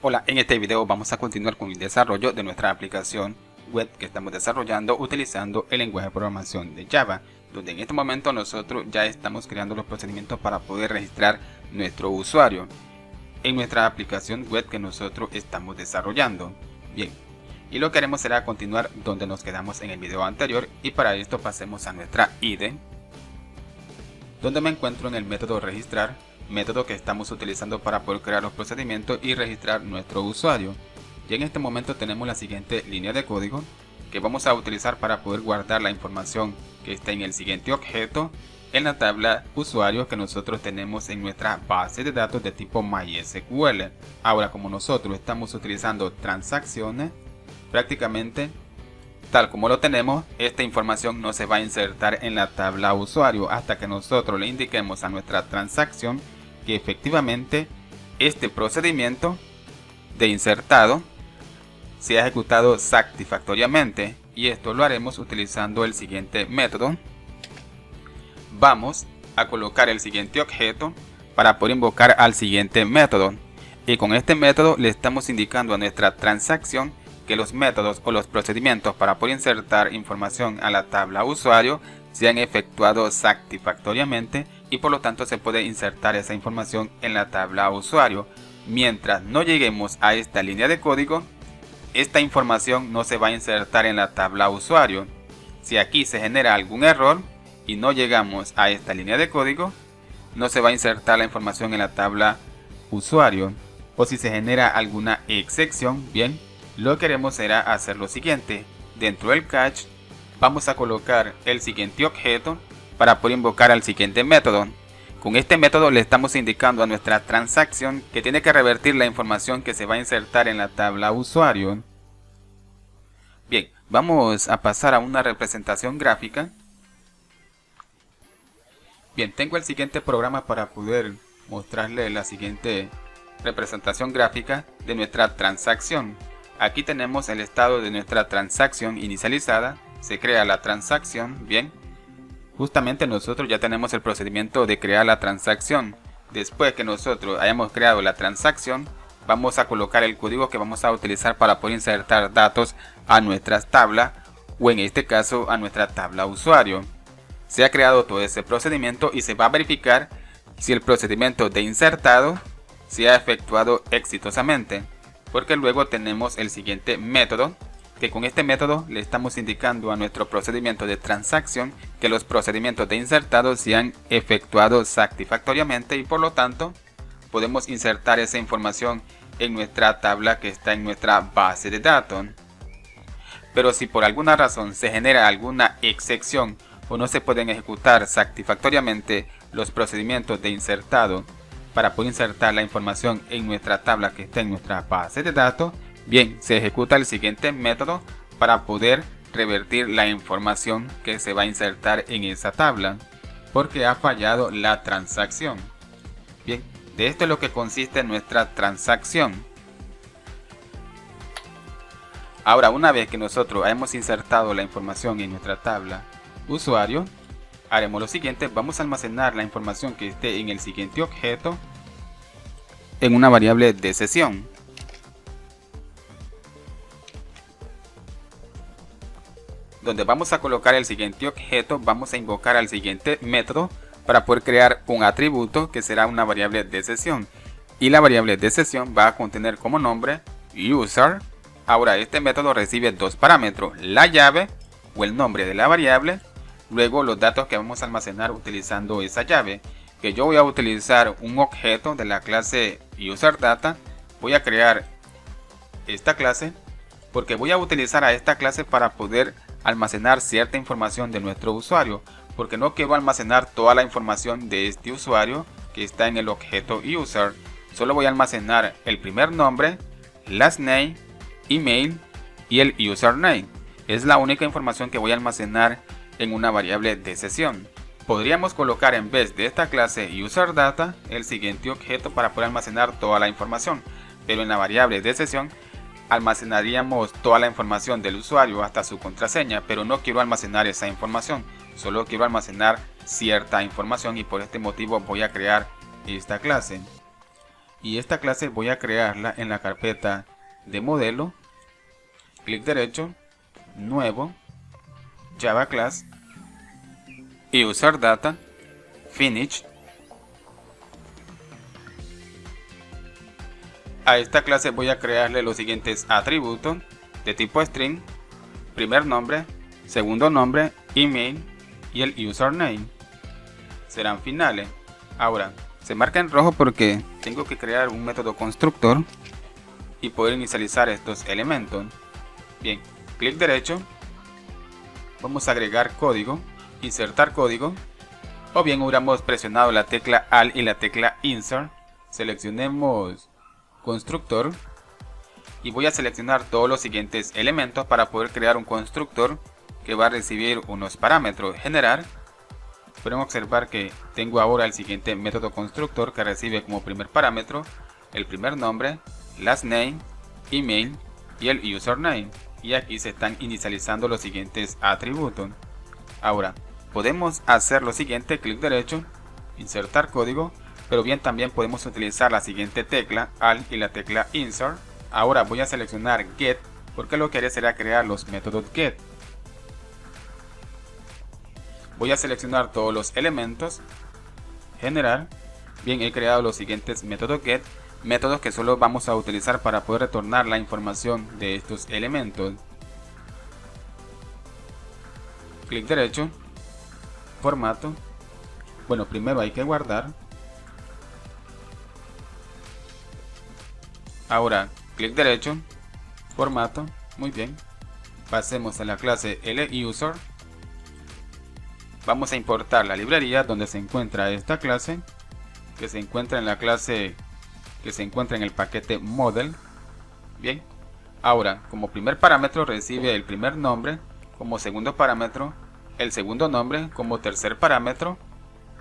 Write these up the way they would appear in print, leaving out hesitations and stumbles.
Hola, en este video vamos a continuar con el desarrollo de nuestra aplicación web que estamos desarrollando utilizando el lenguaje de programación de Java, donde en este momento nosotros ya estamos creando los procedimientos para poder registrar nuestro usuario en nuestra aplicación web que nosotros estamos desarrollando. Bien, y lo que haremos será continuar donde nos quedamos en el video anterior, y para esto pasemos a nuestra IDE, donde me encuentro en el método registrar, método que estamos utilizando para poder crear los procedimientos y registrar nuestro usuario. Y en este momento tenemos la siguiente línea de código que vamos a utilizar para poder guardar la información que está en el siguiente objeto en la tabla usuario que nosotros tenemos en nuestra base de datos de tipo MySQL. Ahora, como nosotros estamos utilizando transacciones, prácticamente tal como lo tenemos, esta información no se va a insertar en la tabla usuario hasta que nosotros le indiquemos a nuestra transacción que efectivamente este procedimiento de insertado se ha ejecutado satisfactoriamente, y esto lo haremos utilizando el siguiente método. Vamos a colocar el siguiente objeto para poder invocar al siguiente método, y con este método le estamos indicando a nuestra transacción que los métodos o los procedimientos para poder insertar información a la tabla usuario se han efectuado satisfactoriamente, y por lo tanto se puede insertar esa información en la tabla usuario. Mientras no lleguemos a esta línea de código, esta información no se va a insertar en la tabla usuario. Si aquí se genera algún error y no llegamos a esta línea de código, no se va a insertar la información en la tabla usuario. O si se genera alguna excepción, bien, lo que haremos será hacer lo siguiente. Dentro del catch vamos a colocar el siguiente objeto para poder invocar al siguiente método. Con este método le estamos indicando a nuestra transacción que tiene que revertir la información que se va a insertar en la tabla usuario. Bien, vamos a pasar a una representación gráfica. Bien, tengo el siguiente programa para poder mostrarle la siguiente representación gráfica de nuestra transacción. Aquí tenemos el estado de nuestra transacción inicializada. Se crea la transacción, bien. Justamente nosotros ya tenemos el procedimiento de crear la transacción. Después que nosotros hayamos creado la transacción, vamos a colocar el código que vamos a utilizar para poder insertar datos a nuestras tablas, o en este caso a nuestra tabla usuario. Se ha creado todo ese procedimiento y se va a verificar si el procedimiento de insertado se ha efectuado exitosamente, porque luego tenemos el siguiente método, que con este método le estamos indicando a nuestro procedimiento de transacción que los procedimientos de insertado se han efectuado satisfactoriamente, y por lo tanto podemos insertar esa información en nuestra tabla que está en nuestra base de datos. Pero si por alguna razón se genera alguna excepción o no se pueden ejecutar satisfactoriamente los procedimientos de insertado para poder insertar la información en nuestra tabla que está en nuestra base de datos, bien, se ejecuta el siguiente método para poder revertir la información que se va a insertar en esa tabla, porque ha fallado la transacción. Bien, de esto es lo que consiste nuestra transacción. Ahora, una vez que nosotros hemos insertado la información en nuestra tabla usuario, haremos lo siguiente. Vamos a almacenar la información que esté en el siguiente objeto en una variable de sesión. Donde vamos a colocar el siguiente objeto, vamos a invocar al siguiente método para poder crear un atributo que será una variable de sesión. Y la variable de sesión va a contener como nombre user. Ahora, este método recibe dos parámetros: la llave o el nombre de la variable, luego los datos que vamos a almacenar utilizando esa llave. Que yo voy a utilizar un objeto de la clase userData. Voy a crear esta clase porque voy a utilizar a esta clase para poder almacenar cierta información de nuestro usuario, porque no quiero almacenar toda la información de este usuario que está en el objeto user. Solo voy a almacenar el primer nombre, last name, email y el username. Es la única información que voy a almacenar en una variable de sesión. Podríamos colocar en vez de esta clase userData el siguiente objeto para poder almacenar toda la información, pero en la variable de sesión almacenaríamos toda la información del usuario hasta su contraseña, pero no quiero almacenar esa información, solo quiero almacenar cierta información, y por este motivo voy a crear esta clase. y esta clase voy a crearla en la carpeta de modelo, clic derecho, nuevo, Java Class y User Data, Finish. A esta clase voy a crearle los siguientes atributos de tipo string: primer nombre, segundo nombre, email y el username. Serán finales. Ahora, se marca en rojo porque tengo que crear un método constructor y poder inicializar estos elementos. Bien, clic derecho, vamos a agregar código, insertar código, o bien hubiéramos presionado la tecla Alt y la tecla Insert. Seleccionemos constructor y voy a seleccionar todos los siguientes elementos para poder crear un constructor que va a recibir unos parámetros. Generar. Pueden observar que tengo ahora el siguiente método constructor que recibe como primer parámetro el primer nombre, last name, email y el username. Y aquí se están inicializando los siguientes atributos. Ahora podemos hacer lo siguiente: clic derecho, insertar código, pero bien también podemos utilizar la siguiente tecla Alt y la tecla Insert. Ahora voy a seleccionar Get porque lo que haré será crear los métodos Get. Voy a seleccionar todos los elementos, generar. Bien, he creado los siguientes métodos Get, métodos que solo vamos a utilizar para poder retornar la información de estos elementos. Clic derecho, formato. Bueno, primero hay que guardar. Ahora, clic derecho, formato. Muy bien. Pasemos a la clase LUser. Vamos a importar la librería donde se encuentra esta clase, que se encuentra en la clase que se encuentra en el paquete model. Bien, ahora como primer parámetro recibe el primer nombre, como segundo parámetro el segundo nombre, como tercer parámetro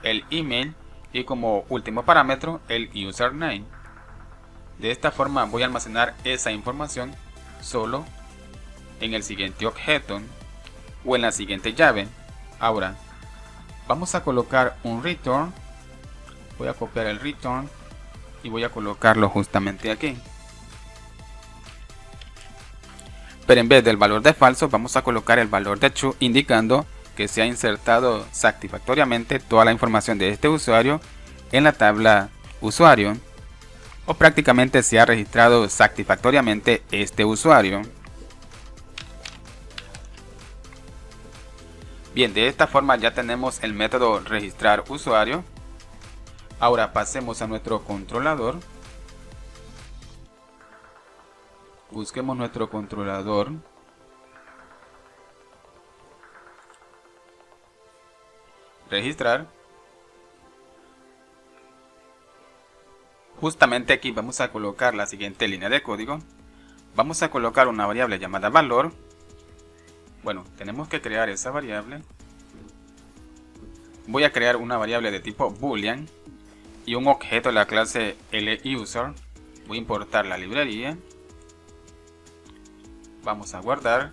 el email y como último parámetro el username. De esta forma voy a almacenar esa información solo en el siguiente objeto o en la siguiente llave. Ahora vamos a colocar un return. Voy a copiar el return y voy a colocarlo justamente aquí. Pero en vez del valor de falso vamos a colocar el valor de true, indicando que se ha insertado satisfactoriamente toda la información de este usuario en la tabla usuario, o prácticamente se ha registrado satisfactoriamente este usuario. Bien, de esta forma ya tenemos el método registrar usuario. Ahora pasemos a nuestro controlador. Busquemos nuestro controlador. Registrar. Justamente aquí vamos a colocar la siguiente línea de código. Vamos a colocar una variable llamada valor. Bueno, tenemos que crear esa variable. Voy a crear una variable de tipo boolean y un objeto de la clase LUser. Voy a importar la librería. Vamos a guardar.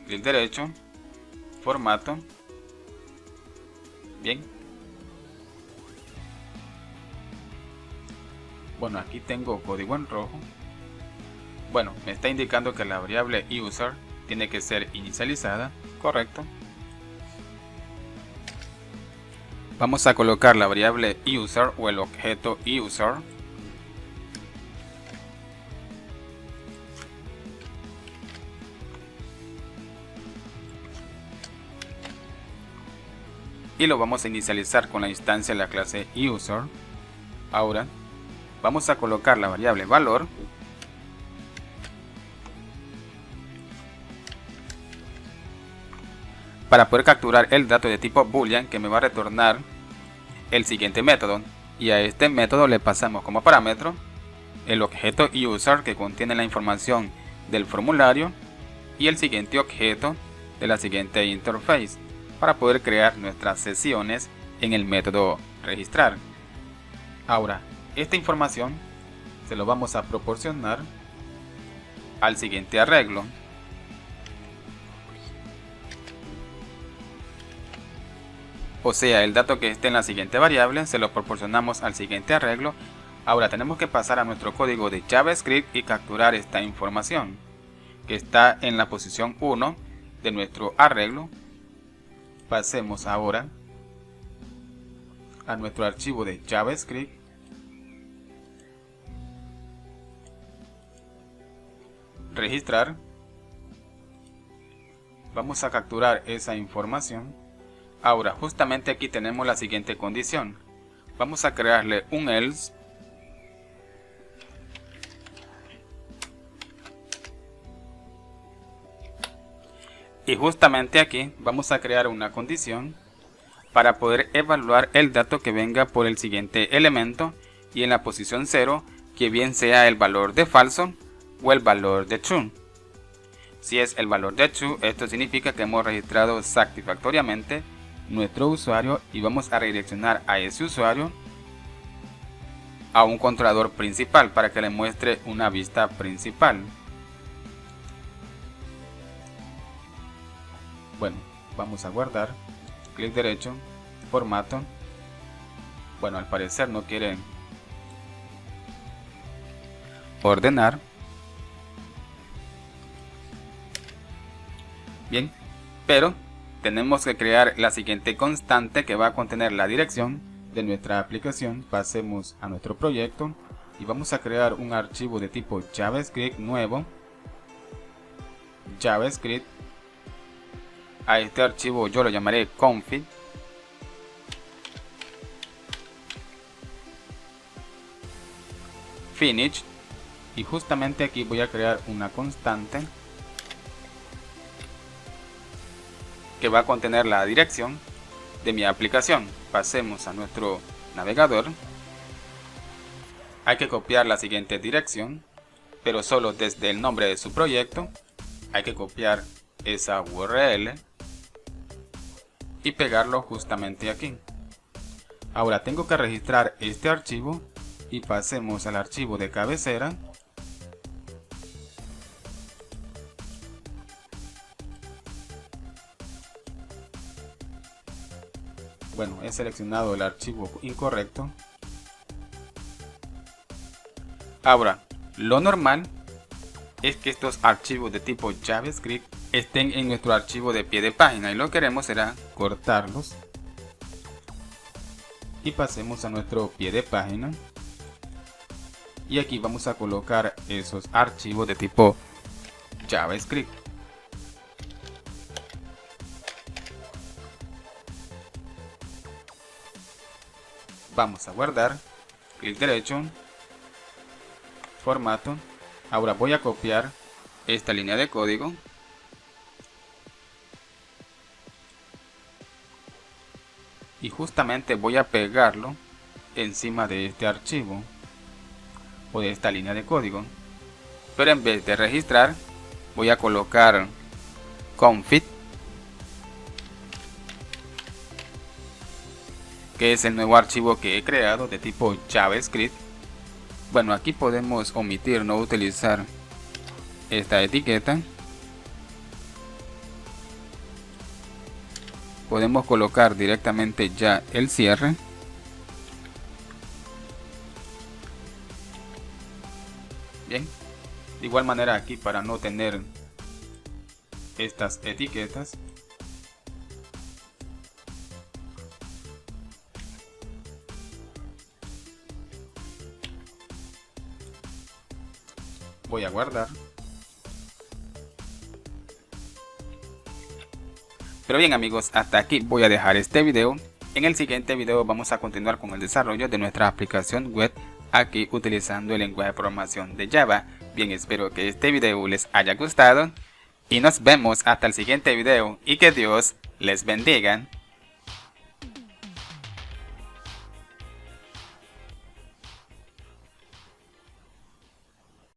Clic derecho, formato. Bien. Bueno, aquí tengo código en rojo. Bueno, me está indicando que la variable user tiene que ser inicializada. Correcto. Vamos a colocar la variable user o el objeto user. Y lo vamos a inicializar con la instancia de la clase user. Ahora vamos a colocar la variable valor. Para poder capturar el dato de tipo boolean que me va a retornar el siguiente método, y a este método le pasamos como parámetro el objeto user que contiene la información del formulario y el siguiente objeto de la siguiente interface para poder crear nuestras sesiones en el método registrar. Ahora esta información se lo vamos a proporcionar al siguiente arreglo. O sea, el dato que esté en la siguiente variable se lo proporcionamos al siguiente arreglo Ahora tenemos que pasar a nuestro código de JavaScript y capturar esta información que está en la posición 1 de nuestro arreglo. Pasemos ahora a nuestro archivo de JavaScript. Registrar. Vamos a capturar esa información. Ahora justamente aquí tenemos la siguiente condición. Vamos a crearle un else. Y justamente aquí vamos a crear una condición para poder evaluar el dato que venga por el siguiente elemento, y en la posición 0 que bien sea el valor de falso o el valor de true. Si es el valor de true, esto significa que hemos registrado satisfactoriamente nuestro usuario y vamos a redireccionar a ese usuario a un controlador principal para que le muestre una vista principal. Bueno, vamos a guardar, clic derecho, formato. Bueno, al parecer no quiere ordenar. Bien, pero tenemos que crear la siguiente constante que va a contener la dirección de nuestra aplicación. Pasemos a nuestro proyecto y vamos a crear un archivo de tipo JavaScript nuevo. JavaScript. A este archivo yo lo llamaré config. Finish. Y justamente aquí voy a crear una constante que va a contener la dirección de mi aplicación. Pasemos a nuestro navegador. Hay que copiar la siguiente dirección, pero solo desde el nombre de su proyecto. Hay que copiar esa URL y pegarlo justamente aquí. Ahora tengo que registrar este archivo y pasemos al archivo de cabecera. Bueno, he seleccionado el archivo incorrecto. Ahora, lo normal es que estos archivos de tipo JavaScript estén en nuestro archivo de pie de página, y lo que queremos será cortarlos y pasemos a nuestro pie de página, y aquí vamos a colocar esos archivos de tipo JavaScript. Vamos a guardar, clic derecho, formato. Ahora voy a copiar esta línea de código y justamente voy a pegarlo encima de este archivo o de esta línea de código, pero en vez de registrar voy a colocar config, que es el nuevo archivo que he creado de tipo JavaScript. Bueno, aquí podemos omitir, no utilizar esta etiqueta. Podemos colocar directamente ya el cierre. Bien, de igual manera aquí, para no tener estas etiquetas, voy a guardar. Pero bien amigos, hasta aquí voy a dejar este video. En el siguiente video vamos a continuar con el desarrollo de nuestra aplicación web, aquí utilizando el lenguaje de programación de Java. Bien, espero que este video les haya gustado y nos vemos hasta el siguiente video, y que Dios les bendiga.